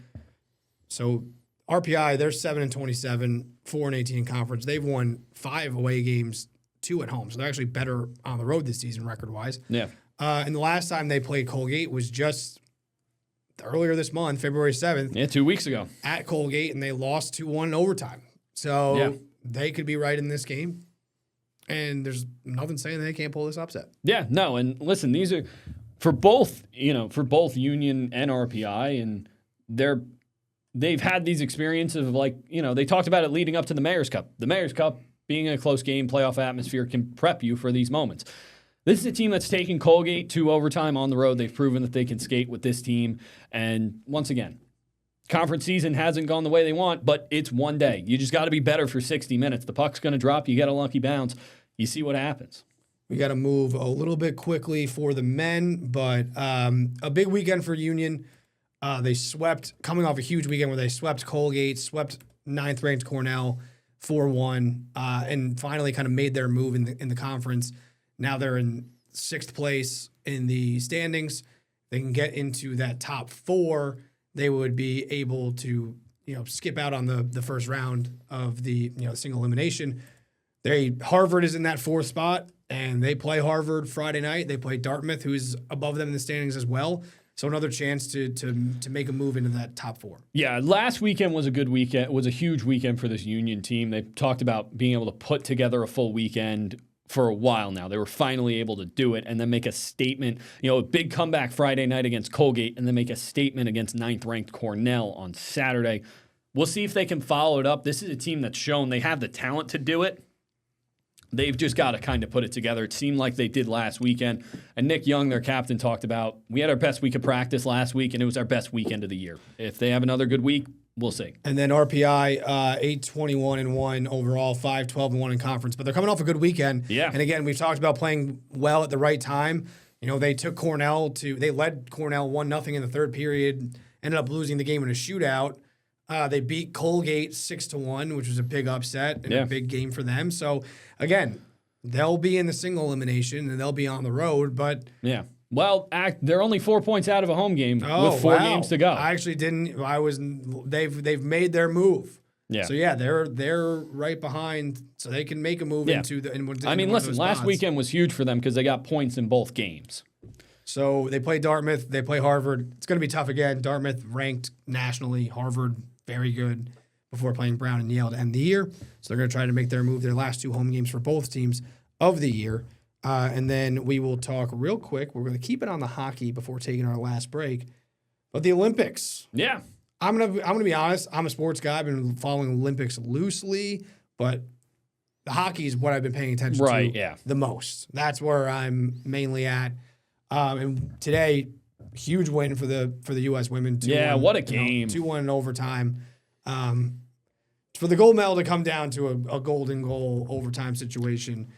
they're 7-27, 4-18 in conference. They've won 5 away games, 2 at home. So they're actually better on the road this season record-wise. Yeah. And the last time they played Colgate was just earlier this month, February 7th. Yeah, 2 weeks ago. At Colgate, and they lost 2-1 in overtime. So they could be right in this game. And there's nothing saying they can't pull this upset. Yeah, no, and listen, these are for both Union and RPI, and they've had these experiences of they talked about it leading up to the Mayor's Cup. The Mayor's Cup being a close game, playoff atmosphere can prep you for these moments. This is a team that's taken Colgate to overtime on the road. They've proven that they can skate with this team. And once again, conference season hasn't gone the way they want, but it's one day. You just got to be better for 60 minutes. The puck's going to drop. You get a lucky bounce. You see what happens. We got to move a little bit quickly for the men, but a big weekend for Union. They swept, coming off a huge weekend where they swept Colgate, swept 9th-ranked Cornell 4-1, and finally kind of made their move in the conference. Now they're in 6th place in the standings. They can get into that top 4. They would be able to, skip out on the first round of the, single elimination. Harvard is in that 4th spot, and they play Harvard Friday night. They play Dartmouth, who's above them in the standings as well. So another chance to make a move into that top 4. Yeah, last weekend was a good weekend. It was a huge weekend for this Union team. They talked about being able to put together a full weekend for a while now. They were finally able to do it and then make a statement, a big comeback Friday night against Colgate and then make a statement against 9th-ranked Cornell on Saturday. We'll see if they can follow it up. This is a team that's shown they have the talent to do it. They've just got to kind of put it together. It seemed like they did last weekend. And Nick Young, their captain, talked about, we had our best week of practice last week, and it was our best weekend of the year. If they have another good week, we'll see. And then RPI, 8-21-1 overall, 5-12-1 in conference. But they're coming off a good weekend. Yeah. And again, we've talked about playing well at the right time. They took Cornell they led Cornell 1-0 in the third period, ended up losing the game in a shootout. They beat Colgate 6-1, which was a big upset and a big game for them. So, again, they'll be in the single elimination and they'll be on the road, but yeah. Well, they're only 4 points out of a home game with 4 games to go. I actually didn't. They've made their move. Yeah. So yeah, they're right behind, so they can make a move into the. Listen, last weekend was huge for them because they got points in both games. So they play Dartmouth, they play Harvard. It's going to be tough again. Dartmouth ranked nationally, Harvard very good before playing Brown and Yale to end the year. So they're going to try to make their move, their last 2 home games for both teams of the year. And then we will talk real quick. We're going to keep it on the hockey before taking our last break. But the Olympics. Yeah. I'm gonna be honest. I'm a sports guy. I've been following Olympics loosely, but the hockey is what I've been paying attention to the most. That's where I'm mainly at. And today, huge win for the U.S. women. 2-1, what a game! 2-1 in overtime. For the gold medal to come down to a golden goal overtime situation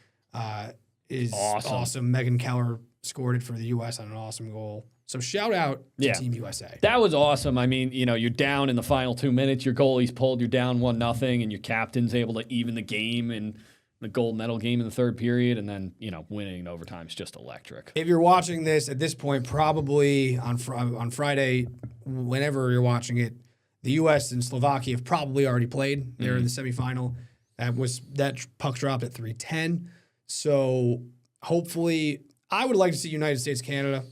is awesome. Megan Keller scored it for the U.S. on an awesome goal. So shout out to Team USA. That was awesome. I mean, you're down in the final 2 minutes. Your goalie's pulled. You're down 1-0, and your captain's able to even the game. And the gold medal game in the third period, and then winning in overtime is just electric. If you're watching this at this point, probably on Friday, whenever you're watching it, the U.S. and Slovakia have probably already played. They're in the semifinal. That puck dropped at 3:10. So hopefully, I would like to see United States Canada.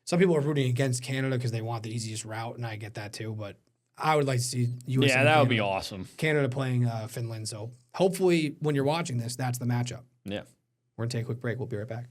Some people are rooting against Canada because they want the easiest route, and I get that too. But I would like to see U.S. Yeah, that would be awesome. Canada playing Finland. So hopefully, when you're watching this, that's the matchup. Yeah. We're going to take a quick break. We'll be right back.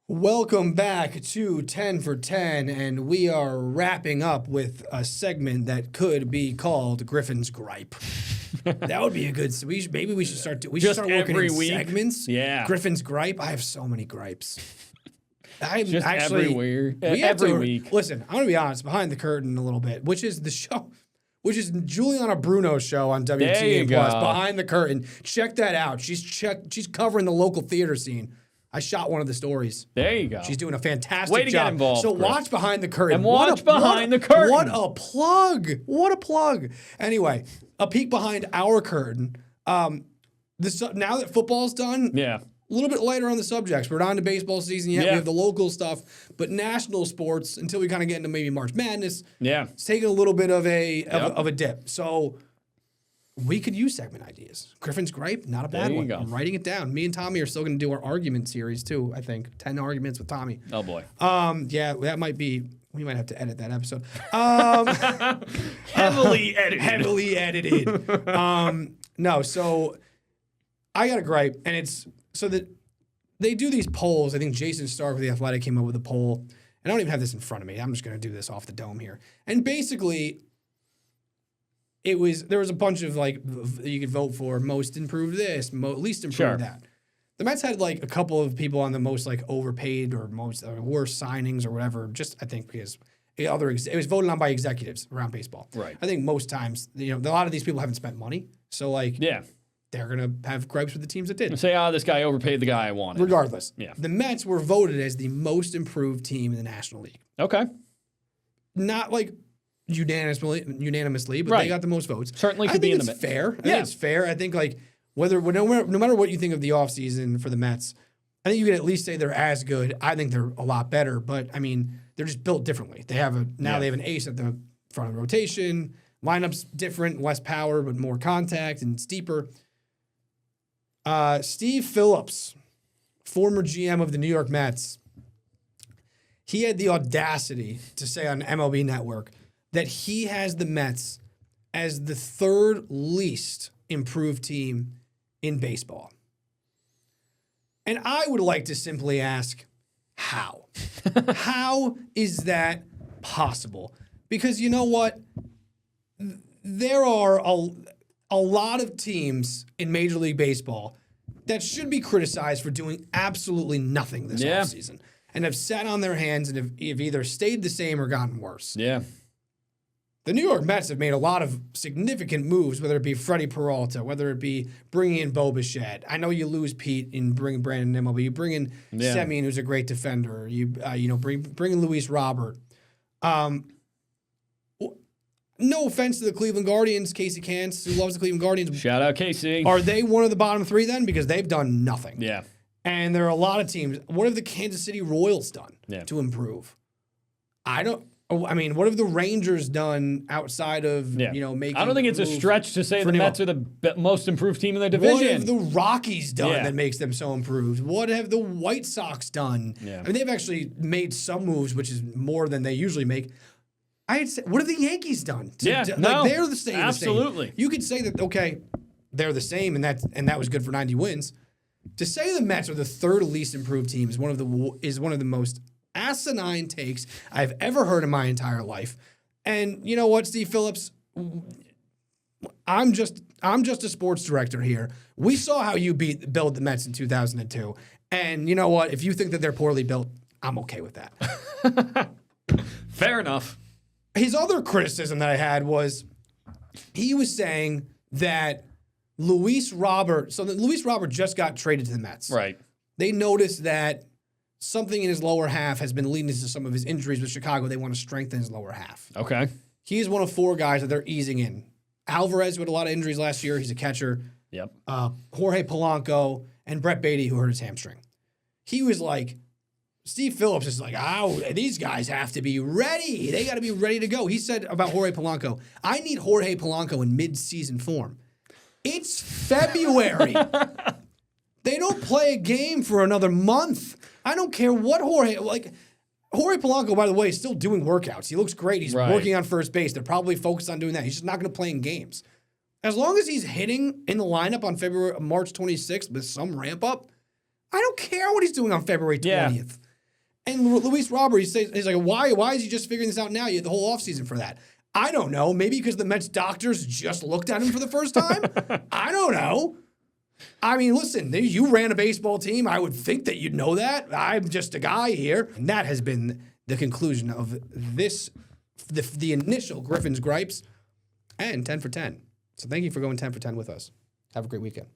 Welcome back to 10 for 10, and we are wrapping up with a segment that could be called Griffin's Gripe. That would be a good. Maybe we should start. We should start working every in week. segments. Yeah, Griffin's Gripe. I have so many gripes. I'm just actually everywhere. Every week. Listen, I'm gonna be honest. Behind the curtain a little bit, which is the show. Which is Juliana Bruno's show on WTEN Plus. Behind the curtain, check that out. She's covering the local theater scene. I shot one of the stories. There you go. She's doing a fantastic Way to job. get involved, So Chris. watch Behind the Curtain. And watch Behind the Curtain. What a plug. What a plug. Anyway, a peek behind our curtain. Now that football's done, Yeah. a little bit lighter on the subjects. We're not into baseball season yet. Yeah. We have the local stuff, but national sports, until we kind of get into maybe March Madness, Yeah. it's taking a little bit of a dip. So we could use segment ideas. Griffin's Gripe, not a bad There you one. go. I'm writing it down. Me and Tommy are still going to do our argument series too, I think. 10 arguments with Tommy. Oh boy. Yeah, that might be, we might have to edit that episode. Heavily edited. Heavily edited. No, so I got a gripe, and it's so that they do these polls. I think Jason Stark with The Athletic came up with a poll. And I don't even have this in front of me. I'm just going to do this off the dome here. And basically, there was a bunch of you could vote for most improved this, least improved that. The Mets had a couple of people on the most overpaid or most worst signings or whatever. Just I think because it was voted on by executives around baseball. Right. I think most times a lot of these people haven't spent money, so Yeah. they're gonna have gripes with the teams that did. Say, this guy overpaid the guy I wanted. Regardless, Yeah. the Mets were voted as the most improved team in the National League. Okay. Not unanimously, but Right. they got the most votes. Certainly I could think be in it's the mix. fair. I think it's fair. I think no matter what you think of the offseason for the Mets, I think you can at least say they're as good. I think they're a lot better, but I mean they're just built differently. They have they have an ace at the front of the rotation. Lineup's different, less power but more contact and it's deeper. Steve Phillips, former GM of the New York Mets, he had the audacity to say on MLB Network that he has the Mets as the third least improved team in baseball. And I would like to simply ask, how? How is that possible? Because you know what? There are a lot of teams in Major League Baseball that should be criticized for doing absolutely nothing this offseason and have sat on their hands and have either stayed the same or gotten worse. Yeah. The New York Mets have made a lot of significant moves, whether it be Freddie Peralta, whether it be bringing in Bo Bichette. I know you lose Pete and bring Brandon MLB. You bring in Semien, who's a great defender. You bring in Luis Robert. No offense to the Cleveland Guardians, Casey Kantz, who loves the Cleveland Guardians. Shout out Casey. Are they one of the bottom three then? Because they've done nothing. Yeah. And there are a lot of teams. What have the Kansas City Royals done to improve? What have the Rangers done outside of, making... I don't think it's a stretch to say the Mets are the most improved team in their division. What have the Rockies done that makes them so improved? What have the White Sox done? Yeah. I mean, they've actually made some moves, which is more than they usually make. I'd say, what have the Yankees done? They're the same. Absolutely. You could say that, okay, they're the same, and that was good for 90 wins. To say the Mets are the third least improved team is one of the most asinine takes I've ever heard in my entire life. And you know what, Steve Phillips? I'm just a sports director here. We saw how you build the Mets in 2002. And you know what? If you think that they're poorly built, I'm okay with that. Fair enough. His other criticism that I had was he was saying that Luis Robert just got traded to the Mets. Right. They noticed that something in his lower half has been leading to some of his injuries with Chicago. They want to strengthen his lower half. Okay. He's one of 4 guys that they're easing in. Alvarez, who had a lot of injuries last year, he's a catcher. Yep. Jorge Polanco and Brett Beatty, who hurt his hamstring. He was like, Steve Phillips is like, these guys have to be ready. They got to be ready to go. He said about Jorge Polanco, I need Jorge Polanco in mid-season form. It's February. They don't play a game for another month. I don't care what Jorge Polanco, by the way, is still doing workouts. He looks great. He's working on first base. They're probably focused on doing that. He's just not going to play in games. As long as he's hitting in the lineup on March 26th with some ramp up, I don't care what he's doing on February 20th. Yeah. And Luis Robert, he's like, why is he just figuring this out now? You had the whole offseason for that. I don't know. Maybe because the Mets doctors just looked at him for the first time? I don't know. I mean, listen, you ran a baseball team. I would think that you'd know that. I'm just a guy here. And that has been the conclusion of the initial Griffin's Gripes and 10 for 10. So thank you for going 10 for 10 with us. Have a great weekend.